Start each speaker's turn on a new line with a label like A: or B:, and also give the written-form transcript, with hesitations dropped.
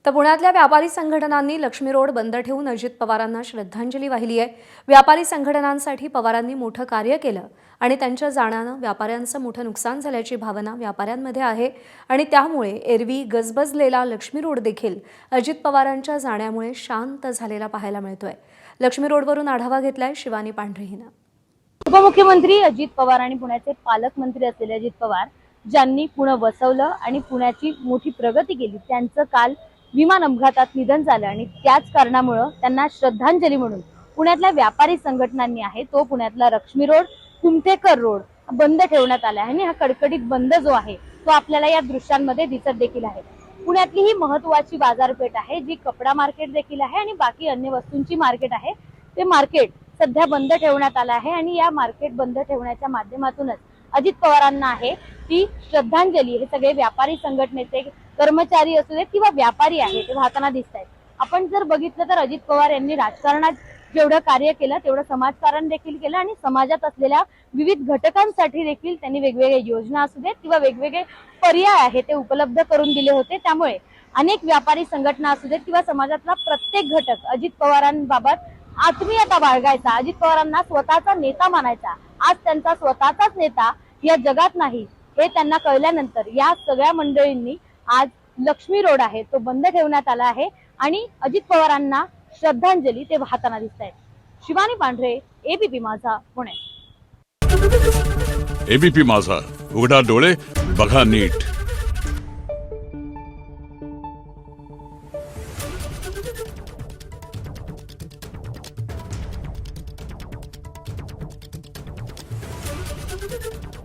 A: तर पुण्यातल्या व्यापारी संघटनांनी लक्ष्मी रोड बंद ठेवून अजित पवारांना श्रद्धांजली वाहिली आहे। व्यापारी संघटनांसाठी पवारांनी मोठं कार्य केलं आणि त्यांच्या जाण्यानं व्यापाऱ्यांचं मोठं नुकसान झाल्याची भावना व्यापाऱ्यांमध्ये आहे आणि त्यामुळे एरवी गजबजलेला लक्ष्मी रोड देखील अजित पवारांच्या जाण्यामुळे शांत झालेला पाहायला मिळतोय। लक्ष्मी रोडवरून आढावा घेतलाय शिवानी पांढरे हिनं।
B: उपमुख्यमंत्री अजित पवार आणि पुण्याचे पालकमंत्री असलेले अजित पवार ज्यांनी पुणे वसवलं आणि पुण्याची मोठी प्रगती केली, त्यांचं काल विमान अपघातात निधन झालं आणि त्याच कारणामुळे त्यांना श्रद्धांजली म्हणून पुण्यातल्या व्यापारी संघटनांनी आहे तो पुण्यातला लक्ष्मी रोड, कुमठेकर रोड बंद ठेवण्यात आला आहे आणि हा कडकडीत बंद जो आहे तो आपल्याला या दृश्यांमध्ये दिसत देखील आहे। पुण्यातली ही महत्त्वाची बाजारपेठ आहे जी कपडा मार्केट देखील आहे आणि बाकी अन्य वस्तूंची मार्केट आहे। ते मार्केट सध्या बंद ठेवण्यात आलं आहे आणि या मार्केट बंद ठेवण्याच्या माध्यमातूनच अजित पवारांना आहे ती श्रद्धांजली हे सगळे व्यापारी संघटनेचे कर्मचारी असू देत किंवा व्यापारी आहे ते वाहताना दिसत आहेत। आपण जर बघितलं तर अजित पवार यांनी राजकारणात जेवढं कार्य केलं तेवढं समाजकारण देखील केलं आणि समाजात असलेल्या विविध घटकांसाठी देखील त्यांनी वेगवेगळ्या योजना असू देत किंवा वेगवेगळे पर्याय आहे ते उपलब्ध करून दिले होते। त्यामुळे अनेक व्यापारी संघटना असू देत किंवा समाजातला प्रत्येक घटक अजित पवारांबाबत आत्मीयता बाळगायचा, अजित पवारांना स्वतःचा नेता मानायचा। आज त्यांचा स्वतःचाच नेता या जगात नाही हे त्यांना कळल्यानंतर या सगळ्या मंडळींनी आज लक्ष्मी रोड आहे तो बंद ठेवण्यात आला आहे आणि अजित पवारांना श्रद्धांजली ते वाहताना दिसत आहेत। शिवानी पांढरे, एबीपी माझा, पुणे।
C: एबीपी माझा, उघडा डोळे बघा नीट।
D: Thank you.